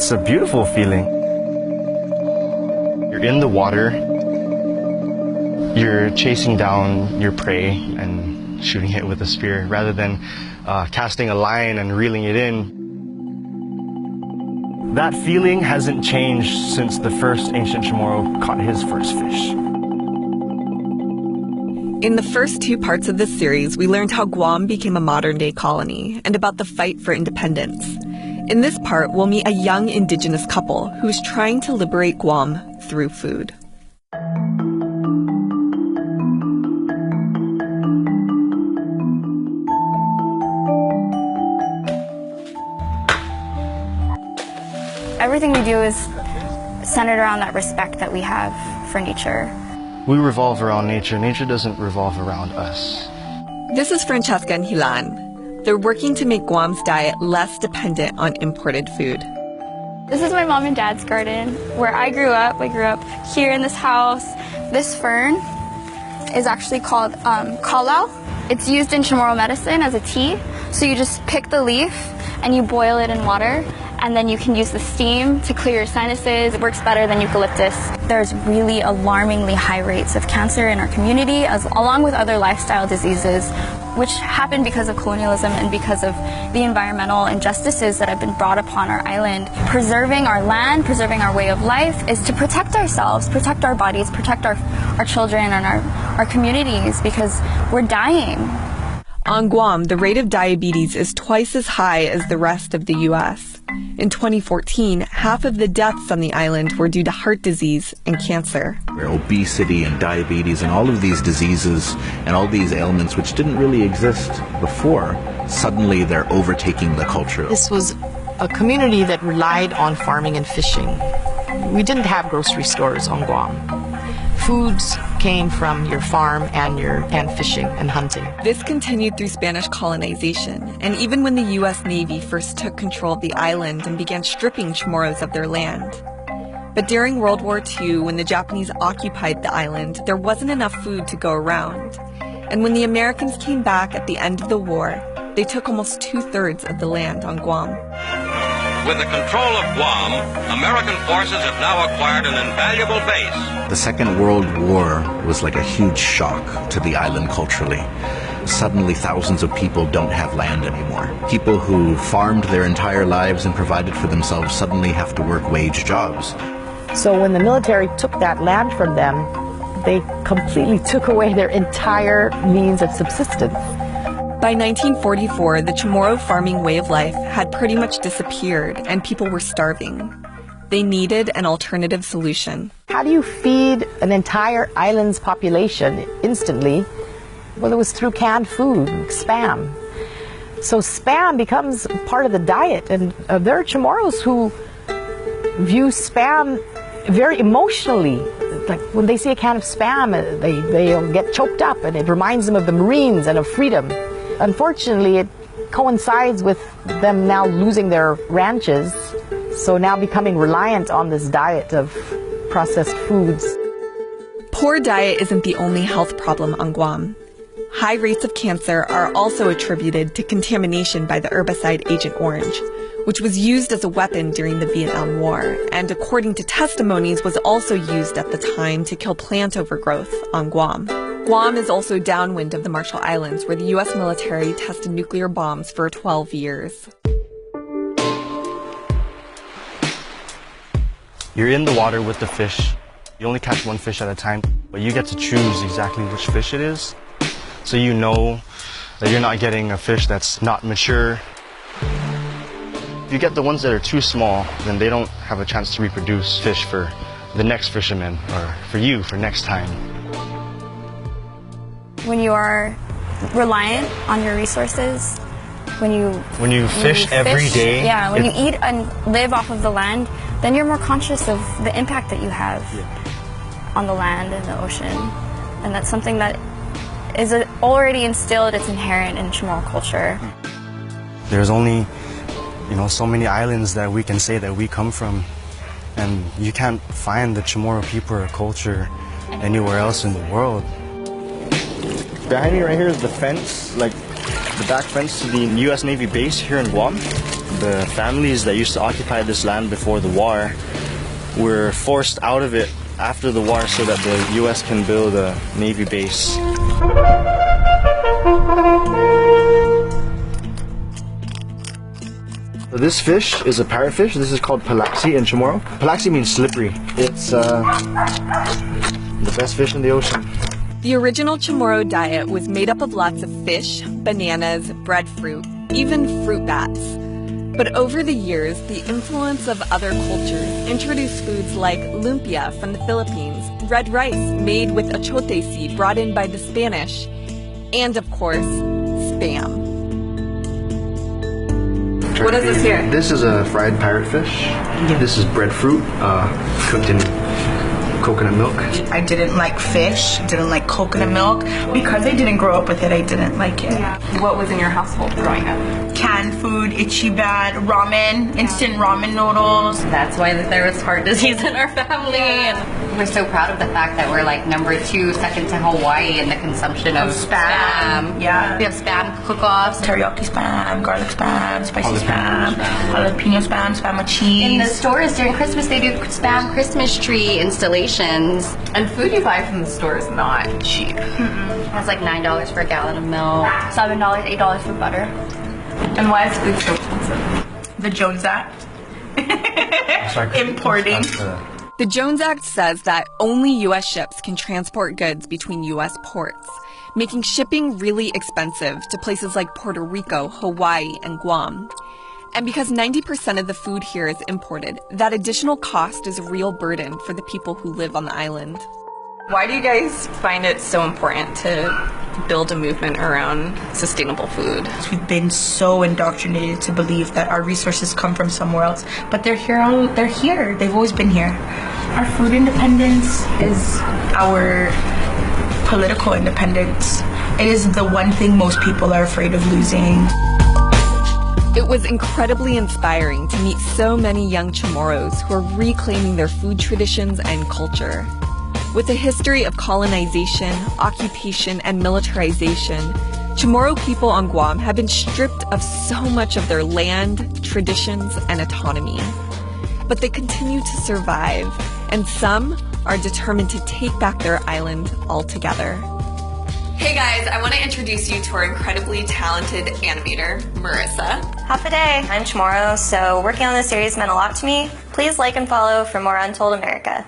It's a beautiful feeling. You're in the water, you're chasing down your prey and shooting it with a spear rather than casting a line and reeling it in. That feeling hasn't changed since the first ancient Chamorro caught his first fish. In the first two parts of this series, we learned how Guam became a modern-day colony and about the fight for independence. In this part, we'll meet a young indigenous couple who is trying to liberate Guam through food. Everything we do is centered around that respect that we have for nature. We revolve around nature. Nature doesn't revolve around us. This is Francesca and Hilan. They're working to make Guam's diet less dependent on imported food. This is my mom and dad's garden where I grew up. I grew up here in this house. This fern is actually called kalau. It's used in Chamorro medicine as a tea. So you just pick the leaf and you boil it in water, and then you can use the steam to clear your sinuses. It works better than eucalyptus. There's really alarmingly high rates of cancer in our community, along with other lifestyle diseases, which happen because of colonialism and because of the environmental injustices that have been brought upon our island. Preserving our land, preserving our way of life is to protect ourselves, protect our bodies, protect our children and our communities, because we're dying. On Guam, the rate of diabetes is twice as high as the rest of the U.S. In 2014, half of the deaths on the island were due to heart disease and cancer. Obesity and diabetes and all of these diseases and all these ailments which didn't really exist before, suddenly they're overtaking the culture. This was a community that relied on farming and fishing. We didn't have grocery stores on Guam. Foods came from your farm and fishing and hunting. This continued through Spanish colonization, and even when the U.S. Navy first took control of the island and began stripping Chamorros of their land. But during World War II, when the Japanese occupied the island, there wasn't enough food to go around. And when the Americans came back at the end of the war, they took almost 2/3 of the land on Guam. With the control of Guam, American forces have now acquired an invaluable base. The Second World War was like a huge shock to the island culturally. Suddenly thousands of people don't have land anymore. People who farmed their entire lives and provided for themselves suddenly have to work wage jobs. So when the military took that land from them, they completely took away their entire means of subsistence. By 1944, the Chamorro farming way of life had pretty much disappeared and people were starving. They needed an alternative solution. How do you feed an entire island's population instantly? Well, it was through canned food, Spam. So Spam becomes part of the diet, and there are Chamorros who view Spam very emotionally. Like when they see a can of Spam, they'll get choked up, and it reminds them of the Marines and of freedom. Unfortunately, it coincides with them now losing their ranches, so now becoming reliant on this diet of processed foods. Poor diet isn't the only health problem on Guam. High rates of cancer are also attributed to contamination by the herbicide Agent Orange, which was used as a weapon during the Vietnam War, and according to testimonies was also used at the time to kill plant overgrowth on Guam. Guam is also downwind of the Marshall Islands, where the U.S. military tested nuclear bombs for 12 years. You're in the water with the fish. You only catch one fish at a time, but you get to choose exactly which fish it is. So you know that you're not getting a fish that's not mature. If you get the ones that are too small, then they don't have a chance to reproduce fish for the next fisherman or for you for next time. When you are reliant on your resources, when you fish every day, yeah, when you eat and live off of the land, then you're more conscious of the impact that you have on the land and the ocean. And that's something that is already instilled, it's inherent in Chamorro culture. There's only, so many islands that we can say that we come from, and you can't find the Chamorro people or culture anywhere else in the world. Behind me right here is the fence, like the back fence to the U.S. Navy base here in Guam. The families that used to occupy this land before the war were forced out of it after the war so that the U.S. can build a Navy base. So this fish is a parrotfish. This is called palaxi in Chamorro. Palaxi means slippery. It's the best fish in the ocean. The original Chamorro diet was made up of lots of fish, bananas, breadfruit, even fruit bats. But over the years, the influence of other cultures introduced foods like lumpia from the Philippines, red rice made with achote seed brought in by the Spanish, and of course, Spam. What is this here? This is a fried parrotfish. This is breadfruit cooked in coconut milk. I didn't like fish, didn't like coconut milk. Because I didn't grow up with it, I didn't like it. What was in your household growing up? Canned food, Ichiban, ramen, instant ramen noodles. That's why there was heart disease in our family. And we're so proud of the fact that we're like #2, second to Hawaii in the consumption of spam. Yeah. We have spam cook-offs. Teriyaki spam, garlic spam, spicy spam, jalapeno spam, spam with cheese. In the stores during Christmas, they do spam Christmas tree installations. And food you buy from the store is not cheap. It's like $9 for a gallon of milk. $7, $8 for butter. And why is food so expensive? The Jones Act. Importing. The Jones Act says that only U.S. ships can transport goods between U.S. ports, making shipping really expensive to places like Puerto Rico, Hawaii, and Guam. And because 90% of the food here is imported, that additional cost is a real burden for the people who live on the island. Why do you guys find it so important to build a movement around sustainable food? We've been so indoctrinated to believe that our resources come from somewhere else, but they're here. They're here. They've always been here. Our food independence is our political independence. It is the one thing most people are afraid of losing. It was incredibly inspiring to meet so many young Chamorros who are reclaiming their food traditions and culture. With a history of colonization, occupation, and militarization, Chamorro people on Guam have been stripped of so much of their land, traditions, and autonomy. But they continue to survive, and some are determined to take back their island altogether. Hey guys, I want to introduce you to our incredibly talented animator, Marissa. Half a day. I'm Chamorro, so working on this series meant a lot to me. Please like and follow for more Untold America.